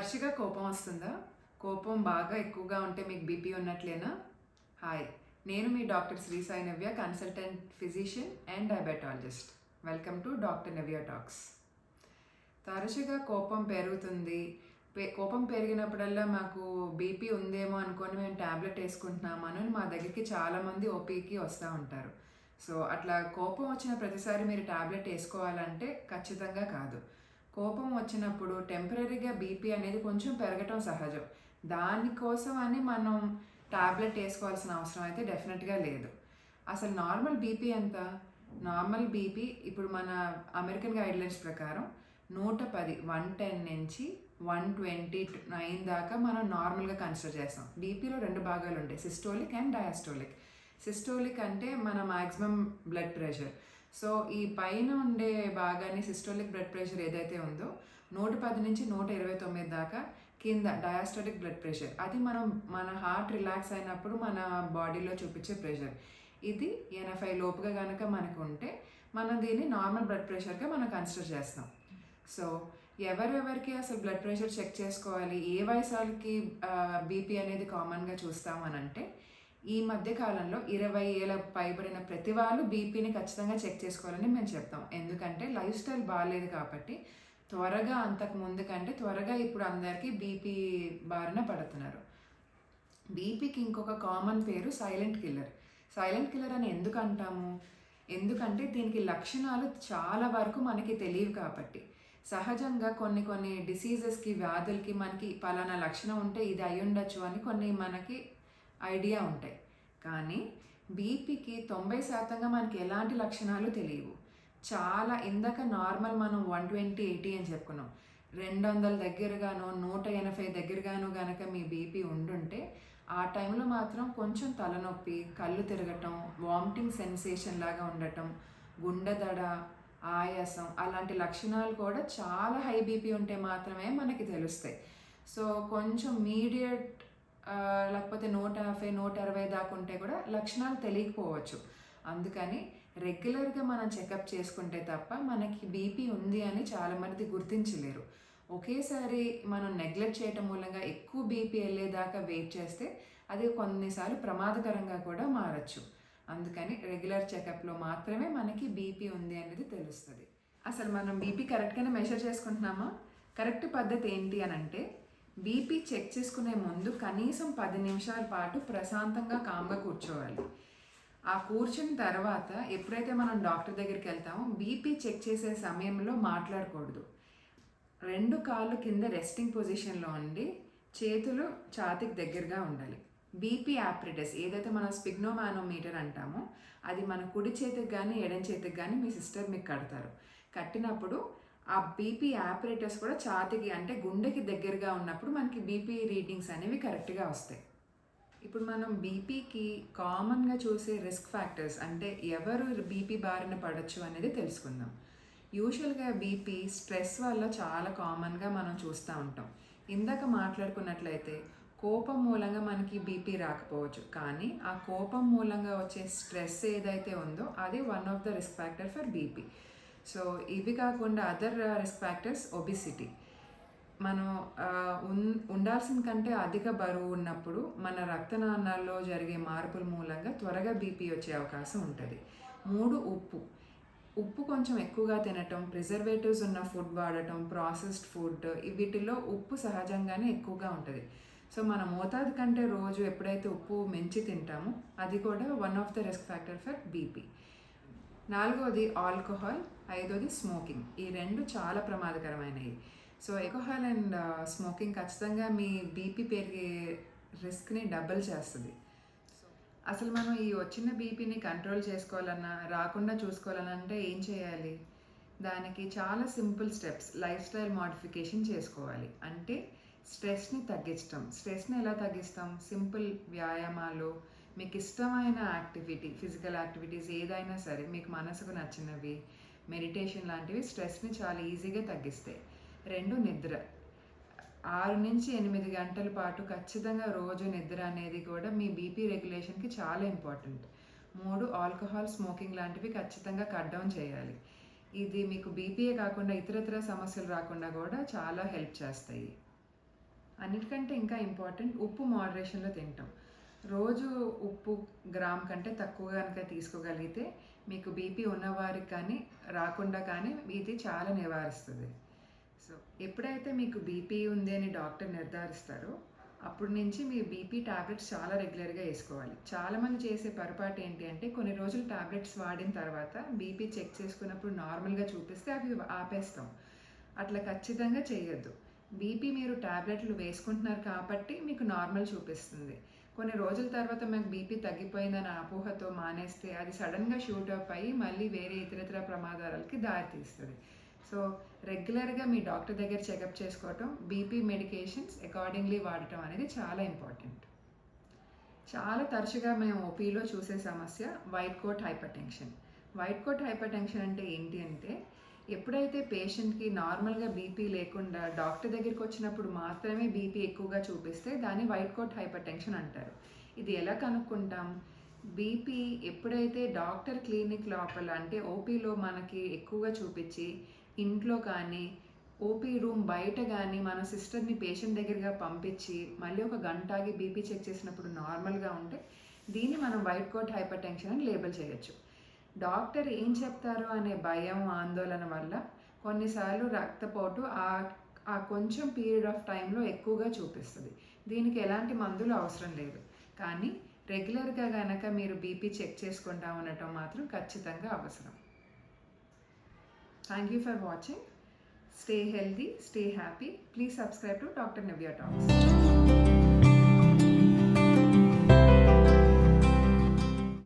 తరచుగా కోపం వస్తుందా? కోపం బాగా ఎక్కువగా ఉంటే మీకు బీపీ ఉన్నట్లేనా? హాయ్, నేను మీ doctor Sri Sai Navya, consultant physician and diabetologist. Welcome to doctor Navya talks. తరచుగా కోపం పెరుగుతుంది. కోపం పెరిగినప్పుడల్లా మాకు బీపీ ఉందేమో అనుకొని మేము ట్యాబ్లెట్ వేసుకుంటున్నాము అని మా దగ్గరికి చాలామంది ఓపీకి వస్తూ ఉంటారు. సో అట్లా కోపం వచ్చిన ప్రతిసారి మీరు ట్యాబ్లెట్ వేసుకోవాలంటే ఖచ్చితంగా కాదు. కోపం వచ్చినప్పుడు టెంపరీగా బీపీ అనేది కొంచెం పెరగటం సహజం. దానికోసం అని మనం ట్యాబ్లెట్ వేసుకోవాల్సిన అవసరం అయితే డెఫినెట్గా లేదు. అసలు నార్మల్ బీపీ ఎంత? నార్మల్ బీపీ ఇప్పుడు మన అమెరికన్ గైడ్లైన్స్ ప్రకారం 110 110 నుంచి 129 దాకా మనం నార్మల్గా కన్సిడర్ చేస్తాం. బీపీలో 2 భాగాలు ఉంటాయి, సిస్టోలిక్ అండ్ డయాస్టోలిక్. సిస్టోలిక్ అంటే మన మ్యాక్సిమం బ్లడ్ ప్రెషర్. సో ఈ పైన ఉండే భాగాన్ని సిస్టోలిక్ బ్లడ్ ప్రెషర్ ఏదైతే ఉందో 110 నుంచి 129 దాకా కింద డయాస్టోలిక్ బ్లడ్ ప్రెషర్. అది మన హార్ట్ రిలాక్స్ అయినప్పుడు మన బాడీలో చూపించే ప్రెషర్. ఇది 80 లోపుగా కనుక మనకు ఉంటే మనం దీన్ని నార్మల్ బ్లడ్ ప్రెషర్గా మనం కన్సిడర్ చేస్తాం. సో ఎవరెవరికి అసలు బ్లడ్ ప్రెషర్ చెక్ చేసుకోవాలి, ఏ వయసు వాళ్ళకి బీపీ అనేది కామన్గా చూస్తామనంటే ఈ మధ్య కాలంలో 20 ఏళ్ళ పైబడిన ప్రతి వాళ్ళు బీపీని ఖచ్చితంగా చెక్ చేసుకోవాలని మేము చెప్తాం. ఎందుకంటే లైఫ్ స్టైల్ బాగాలేదు కాబట్టి త్వరగా అంతకు ముందు కంటే త్వరగా ఇప్పుడు అందరికీ బీపీ బారిన పడుతున్నారు. బీపీకి ఇంకొక కామన్ పేరు సైలెంట్ కిల్లర్. సైలెంట్ కిల్లర్ అని ఎందుకు అంటాము? ఎందుకంటే దీనికి లక్షణాలు చాలా వరకు మనకి తెలియవు కాబట్టి. సహజంగా కొన్ని డిసీజెస్కి, వ్యాధులకి మనకి పలానా లక్షణం ఉంటే ఇది అయి ఉండొచ్చు అని కొన్ని మనకి ఐడియా ఉంటాయి. కానీ బీపీకి 90% మనకి ఎలాంటి లక్షణాలు తెలియవు. చాలా ఇందాక నార్మల్ మనం 120/80 అని చెప్పుకున్నాం. 200 దగ్గరగానో 180 దగ్గరగానో కనుక మీ బీపీ ఉండుంటే ఆ టైంలో మాత్రం కొంచెం తలనొప్పి, కళ్ళు తిరగటం, వామిటింగ్ సెన్సేషన్ లాగా ఉండటం, గుండె దడ, ఆయాసం అలాంటి లక్షణాలు కూడా చాలా హై బీపీ ఉంటే మాత్రమే మనకి తెలుస్తాయి. సో కొంచెం మీడియట్ లేకపోతే 150 160 దాకా ఉంటే కూడా లక్షణాలు తెలియకపోవచ్చు. అందుకని రెగ్యులర్గా మనం చెకప్ చేసుకుంటే తప్ప మనకి బీపీ ఉంది అని చాలామంది గుర్తించలేరు. ఒకేసారి మనం నెగ్లెక్ట్ చేయటం మూలంగా ఎక్కువ బీపీ వెళ్ళేదాకా వెయిట్ చేస్తే అది కొన్నిసార్లు ప్రమాదకరంగా కూడా మారచ్చు. అందుకని రెగ్యులర్ చెకప్లో మాత్రమే మనకి బీపీ ఉంది అనేది తెలుస్తుంది. అసలు మనం బీపీ కరెక్ట్గానే మెజర్ చేసుకుంటున్నామా? కరెక్ట్ పద్ధతి ఏంటి అని అంటే బీపీ చెక్ చేసుకునే ముందు కనీసం 10 నిమిషాల పాటు ప్రశాంతంగా కామ్గా కూర్చోవాలి. ఆ కూర్చున్న తర్వాత ఎప్పుడైతే మనం డాక్టర్ దగ్గరికి వెళ్తామో బీపీ చెక్ చేసే సమయంలో మాట్లాడకూడదు. 2 కాళ్ళు కింద రెస్టింగ్ పొజిషన్లో ఉండి చేతులు ఛాతీకి దగ్గరగా ఉండాలి. బీపీ యాప్రిటస్ ఏదైతే మనం స్పిగ్నోమానోమీటర్ అంటామో అది మన కుడి చేతికి కానీ ఎడం చేతికి కానీ మీ సిస్టర్ మీకు కడతారు. కట్టినప్పుడు ఆ బీపీ యాపరేటర్స్ కూడా ఛాతీకి అంటే గుండెకి దగ్గరగా ఉన్నప్పుడు మనకి బీపీ రీడింగ్స్ అనేవి కరెక్ట్గా వస్తాయి. ఇప్పుడు మనం బీపీకి కామన్గా చూసే రిస్క్ ఫ్యాక్టర్స్ అంటే ఎవరు బీపీ బారిన పడవచ్చు అనేది తెలుసుకుందాం. యూజువల్గా బీపీ స్ట్రెస్ వల్ల చాలా కామన్గా మనం చూస్తూ ఉంటాం. ఇందాక మాట్లాడుకున్నట్లయితే కోపం మూలంగా మనకి బీపీ రాకపోవచ్చు, కానీ ఆ కోపం మూలంగా వచ్చే స్ట్రెస్ ఏదైతే ఉందో అది one of the risk factor for BP. So ఇవి కాకుండా అదర్ రిస్క్ ఫ్యాక్టర్స్ ఒబిసిటీ. మనం ఉండాల్సిన కంటే అధిక బరువు ఉన్నప్పుడు మన రక్తనాళాల్లో జరిగే మార్పుల మూలంగా త్వరగా బీపీ వచ్చే అవకాశం ఉంటుంది. 3 ఉప్పు కొంచెం ఎక్కువగా తినటం, ప్రిజర్వేటివ్స్ ఉన్న ఫుడ్ వాడటం, ప్రాసెస్డ్ ఫుడ్, వీటిలో ఉప్పు సహజంగానే ఎక్కువగా ఉంటుంది. సో మన మోతాదు కంటే రోజు ఎప్పుడైతే ఉప్పు మించి తింటామో అది కూడా one of the risk factor for BP. 4వది ఆల్కహాల్, 5వది స్మోకింగ్. ఈ 2 చాలా ప్రమాదకరమైనవి. సో ఆల్కహాల్ అండ్ స్మోకింగ్ ఖచ్చితంగా మీ బీపీ పెరిగే రిస్క్ని డబుల్ చేస్తుంది. అసలు మనం ఈ వచ్చిన బీపీని కంట్రోల్ చేసుకోవాలన్నా, రాకుండా చూసుకోవాలన్నా అంటే ఏం చేయాలి? దానికి చాలా simple steps. Life style modification చేసుకోవాలి. అంటే స్ట్రెస్ని తగ్గించడం. స్ట్రెస్ని ఎలా తగ్గిస్తాం? సింపుల్ వ్యాయామాలు, మీకు ఇష్టమైన యాక్టివిటీ, ఫిజికల్ యాక్టివిటీస్ ఏదైనా సరే మీకు మనసుకు నచ్చినవి, మెడిటేషన్ లాంటివి స్ట్రెస్ని చాలా ఈజీగా తగ్గిస్తాయి. 2 నిద్ర. 6 నుంచి 8 గంటల పాటు ఖచ్చితంగా రోజు నిద్ర అనేది కూడా మీ బీపీ రెగ్యులేషన్కి చాలా ఇంపార్టెంట్. 3 ఆల్కహాల్, స్మోకింగ్ లాంటివి ఖచ్చితంగా కట్ డౌన్ చేయాలి. ఇది మీకు బీపీయే కాకుండా ఇతరత్ర సమస్యలు రాకుండా కూడా చాలా హెల్ప్ చేస్తాయి. అన్నిటికంటే ఇంకా ఇంపార్టెంట్ ఉప్పు మోడరేషన్లో తింటాం. రోజు ఉప్పు గ్రామ్ కంటే తక్కువగా కనుక తీసుకోగలిగితే మీకు బీపీ ఉన్నవారికి కానీ రాకుండా కానీ ఇది చాలా నివారిస్తుంది. సో ఎప్పుడైతే మీకు బీపీ ఉంది అని డాక్టర్ నిర్ధారిస్తారో అప్పటి నుంచి మీ బీపీ టాబ్లెట్స్ చాలా రెగ్యులర్గా వేసుకోవాలి. చాలామంది చేసే పొరపాటు ఏంటి అంటే కొన్ని రోజులు టాబ్లెట్స్ వాడిన తర్వాత బీపీ చెక్ చేసుకున్నప్పుడు నార్మల్గా చూపిస్తే అవి ఆపేస్తాం. అట్లా ఖచ్చితంగా చేయొద్దు. బీపీ మీరు టాబ్లెట్లు వేసుకుంటున్నారు కాబట్టి మీకు నార్మల్ చూపిస్తుంది. కొన్ని రోజుల తర్వాత మీకు బీపీ తగ్గిపోయిందని అపోహతో మానేస్తే అది సడన్గా షూట్ అప్ అయ్యి మళ్ళీ వేరే ఇతరితర ప్రమాదాలకి దారితీస్తుంది. సో రెగ్యులర్గా మీ డాక్టర్ దగ్గర చెకప్ చేసుకోవటం, బీపీ మెడికేషన్స్ అకార్డింగ్లీ వాడటం అనేది చాలా ఇంపార్టెంట్. చాలా తరచుగా మేము ఓపీలో చూసే సమస్య వైట్ కోట్ హైపర్ టెన్షన్. వైట్ కోట్ హైపర్ టెన్షన్ అంటే ఏంటి అంటే ఎప్పుడైతే పేషెంట్కి నార్మల్గా బీపీ లేకుండా డాక్టర్ దగ్గరికి వచ్చినప్పుడు మాత్రమే బీపీ ఎక్కువగా చూపిస్తే దాన్ని వైట్ కోట్ హైపర్ టెన్షన్ అంటారు. ఇది ఎలా కనుక్కుంటాం? బీపీ ఎప్పుడైతే డాక్టర్ క్లినిక్ లోపల అంటే ఓపీలో మనకి ఎక్కువగా చూపించి ఇంట్లో కానీ ఓపీ రూమ్ బయట కానీ మన సిస్టర్ని పేషెంట్ దగ్గరగా పంపించి మళ్ళీ ఒక గంట ఆగి బీపీ చెక్ చేసినప్పుడు నార్మల్గా ఉంటే దీన్ని మనం వైట్ కోట్ హైపర్ టెన్షన్ అని లేబుల్ చేయొచ్చు. డాక్టర్ ఏం చెప్తారు అనే భయం, ఆందోళన వల్ల కొన్నిసార్లు రక్తపోటు ఆ కొంచెం పీరియడ్ ఆఫ్ టైంలో ఎక్కువగా చూపిస్తుంది. దీనికి ఎలాంటి మందులు అవసరం లేదు. కానీ రెగ్యులర్గా కనుక మీరు బీపీ చెక్ చేసుకుంటా ఉండటం మాత్రం ఖచ్చితంగా అవసరం. Thank you for watching. Stay healthy, stay happy. Please subscribe to doctor Navya talks.